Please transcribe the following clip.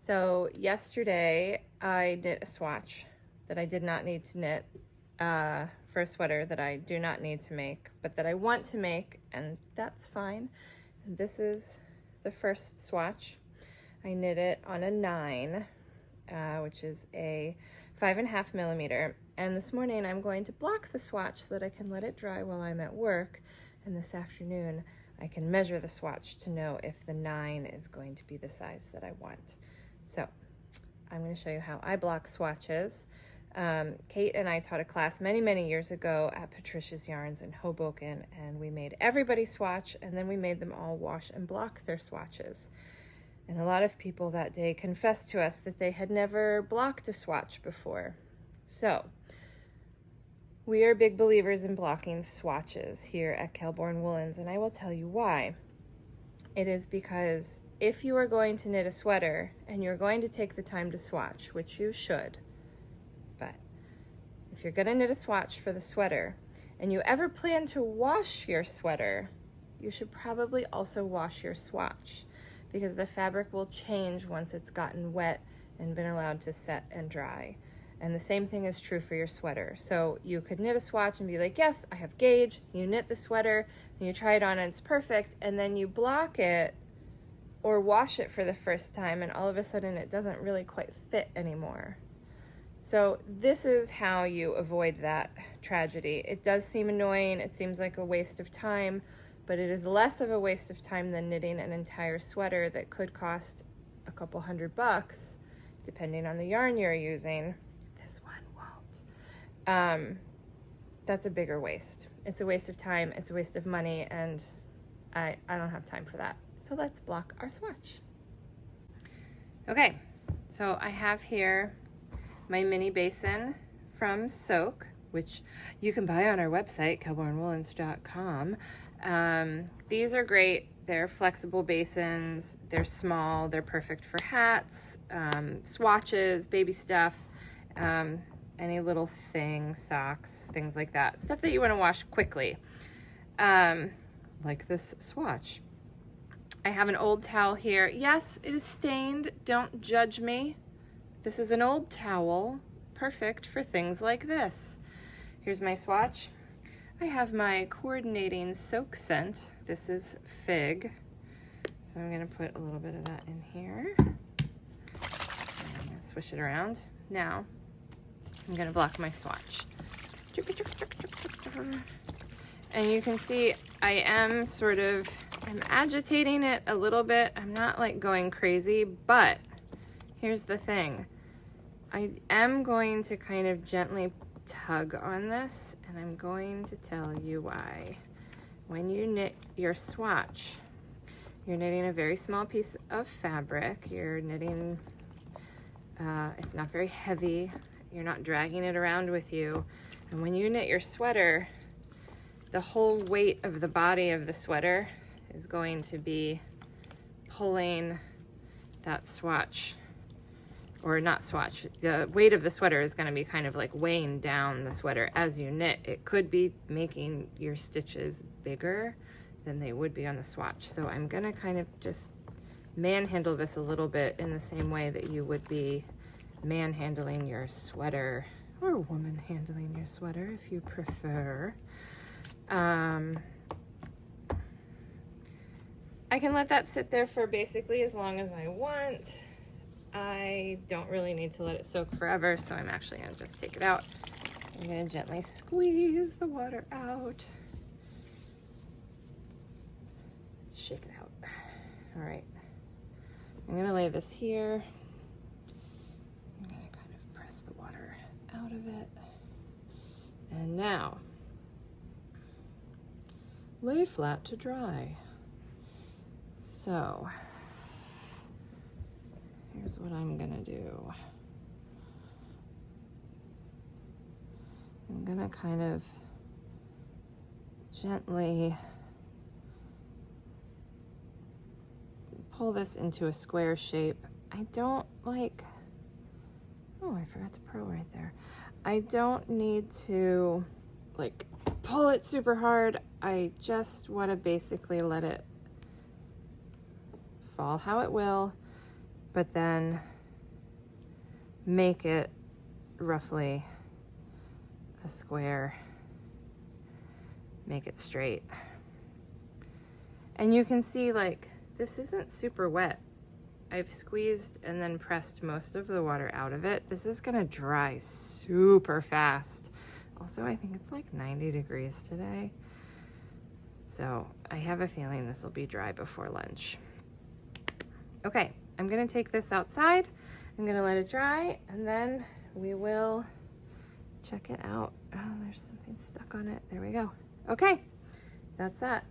So yesterday I knit a swatch that I did not need to knit for a sweater that I do not need to make, but that I want to make, and that's fine. And this is the first swatch. I knit it on a 9, which is a 5.5 millimeter. And this morning I'm going to block the swatch so that I can let it dry while I'm at work. And this afternoon I can measure the swatch to know if the 9 is going to be the size that I want. So I'm going to show you how I block swatches. Kate and I taught a class many years ago at Patricia's Yarns in Hoboken, and we made everybody swatch, and then we made them all wash and block their swatches. And a lot of people that day confessed to us that they had never blocked a swatch before. So we are big believers in blocking swatches here at Kelbourne Woolens, and I will tell you why. It is because if you are going to knit a sweater and you're going to take the time to swatch, which you should, but if you're going to knit a swatch for the sweater and you ever plan to wash your sweater, you should probably also wash your swatch, because the fabric will change once it's gotten wet and been allowed to set and dry. And the same thing is true for your sweater. So you could knit a swatch and be like, yes, I have gauge. You knit the sweater and you try it on and it's perfect, and then you block it or wash it for the first time and all of a sudden it doesn't really quite fit anymore. So this is how you avoid that tragedy. It does seem annoying, it seems like a waste of time, but it is less of a waste of time than knitting an entire sweater that could cost a couple $100, depending on the yarn you're using. This one won't. That's a bigger waste. It's a waste of time, it's a waste of money, and I don't have time for that. So let's block our swatch. Okay, so I have here my Minnie Basin from Soak, which you can buy on our website, kelbournewoolens.com. These are great. They're flexible basins. They're small. They're perfect for hats, swatches, baby stuff, any little thing, socks, things like that. Stuff that you want to wash quickly, like this swatch. I have an old towel here. Yes, it is stained. Don't judge me. This is an old towel, perfect for things like this. Here's my swatch. I have my coordinating soak scent. This is Fig. So I'm gonna put a little bit of that in here. I'm gonna swish it around. Now, I'm gonna block my swatch. And you can see I am I'm agitating it a little bit. I'm not like going crazy, but here's the thing. I am going to kind of gently tug on this, and I'm going to tell you why. When you knit your swatch, you're knitting a very small piece of fabric. You're knitting, it's not very heavy. You're not dragging it around with you. And when you knit your sweater, the whole weight of the body of the sweater is going to be pulling that swatch, or not swatch. The weight of the sweater is going to be kind of like weighing down the sweater as you knit. It could be making your stitches bigger than they would be on the swatch. So I'm going to kind of just manhandle this a little bit in the same way that you would be manhandling your sweater, or woman handling your sweater if you prefer. I can let that sit there for basically as long as I want. I don't really need to let it soak forever, so I'm actually gonna just take it out. I'm gonna gently squeeze the water out. Shake it out. All right, I'm gonna lay this here. I'm gonna kind of press the water out of it. And now, lay flat to dry. So, here's what I'm gonna do. I'm gonna kind of gently pull this into a square shape. I don't like, oh, I forgot to purl right there. I don't need to like pull it super hard. I just want to basically let it fall how it will, but then make it roughly a square, make it straight. And you can see, like, this isn't super wet. I've squeezed and then pressed most of the water out of it. This is gonna dry super fast. Also, I think it's like 90 degrees today. So I have a feeling this will be dry before lunch. Okay, I'm gonna take this outside. I'm gonna let it dry, and then we will check it out. Oh, there's something stuck on it. There we go. Okay, that's that.